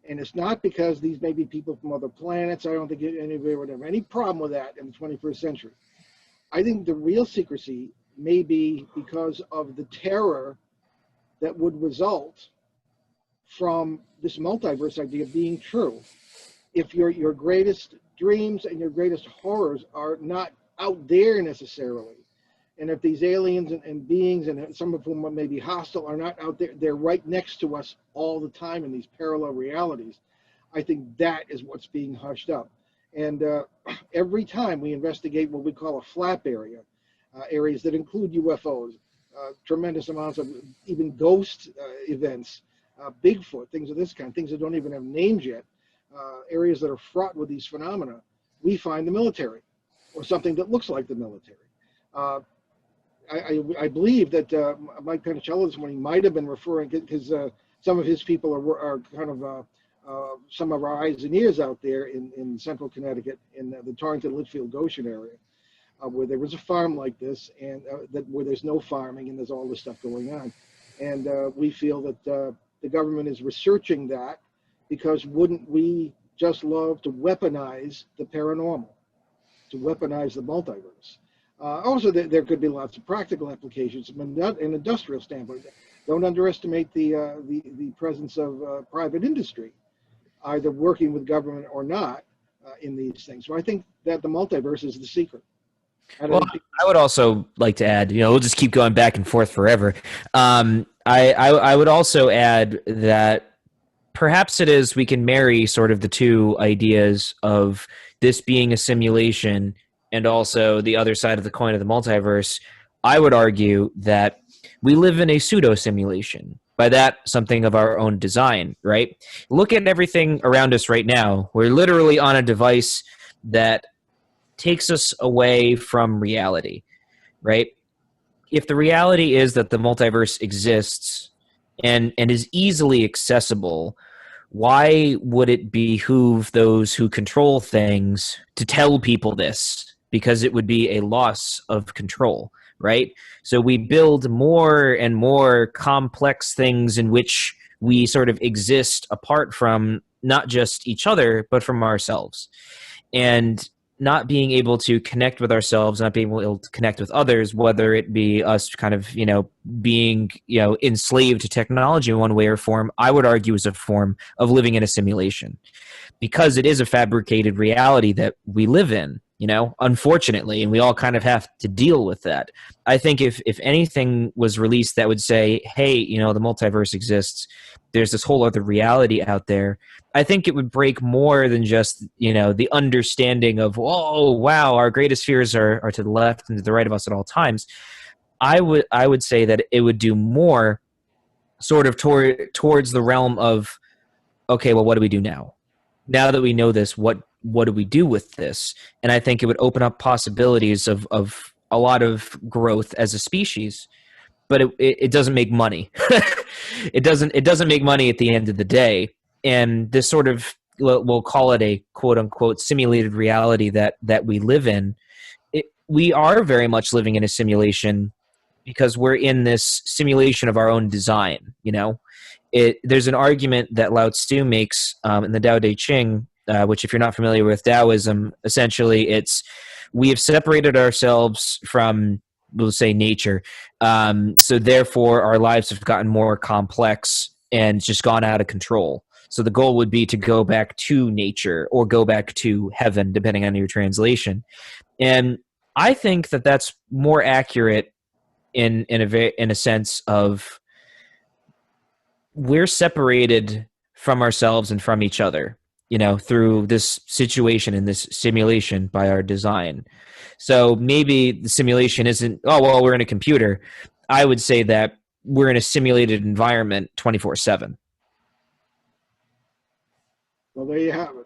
Speaker 3: And it's not because these may be people from other planets. I don't think anybody would have any problem with that in the 21st century. I think the real secrecy may be because of the terror that would result from this multiverse idea being true. If your greatest dreams and your greatest horrors are not out there necessarily, and if these aliens and beings, and some of whom may be hostile, are not out there, they're right next to us all the time in these parallel realities, I think that is what's being hushed up. And every time we investigate what we call a flap area, areas that include UFOs, tremendous amounts of even ghost events, Bigfoot, things of this kind, things that don't even have names yet, areas that are fraught with these phenomena, we find the military or something that looks like the military. I believe that Mike Panicello this morning might have been referring, because some of his people are kind of some of our eyes and ears out there in central Connecticut, in the Torrington, Litchfield, Goshen area, where there was a farm like this, and where there's no farming and there's all this stuff going on. And we feel that the government is researching that, because wouldn't we just love to weaponize the paranormal, to weaponize the multiverse? Also, there could be lots of practical applications from an industrial standpoint. Don't underestimate the presence of private industry, either working with government or not, in these things. So I think that the multiverse is the secret.
Speaker 2: Well, I would also like to add, we'll just keep going back and forth forever. I would also add that perhaps we can marry sort of the two ideas of this being a simulation and also the other side of the coin of the multiverse. I would argue that we live in a pseudo simulation. By that, something of our own design, right? Look at everything around us right now. We're literally on a device that takes us away from reality, right? If the reality is that the multiverse exists and is easily accessible, why would it behoove those who control things to tell people this? Because it would be a loss of control, right? So we build more and more complex things in which we sort of exist apart from not just each other, but from ourselves. And not being able to connect with ourselves, not being able to connect with others, whether it be us kind of, being, enslaved to technology in one way or form, I would argue is a form of living in a simulation, because it is a fabricated reality that we live in, unfortunately, and we all kind of have to deal with that. I think if anything was released that would say, hey, the multiverse exists, there's this whole other reality out there, I think it would break more than just, the understanding of, oh, wow, our greatest fears are to the left and to the right of us at all times. I would say that it would do more sort of towards the realm of, okay, well, what do we do now? Now that we know this, what do we do with this? And I think it would open up possibilities of a lot of growth as a species, but it doesn't make money. It doesn't make money at the end of the day. And this sort of, we'll call it a quote unquote simulated reality that we live in. We are very much living in a simulation because we're in this simulation of our own design. There's an argument that Lao Tzu makes in the Tao Te Ching, which, if you're not familiar with Taoism, essentially it's we have separated ourselves from, we'll say, nature. So therefore, our lives have gotten more complex and just gone out of control. So the goal would be to go back to nature or go back to heaven, depending on your translation. And I think that that's more accurate in a sense of we're separated from ourselves and from each other, through this situation and this simulation by our design. So maybe the simulation isn't, oh, well, we're in a computer. I would say that we're in a simulated environment 24/7.
Speaker 3: Well, there you have it.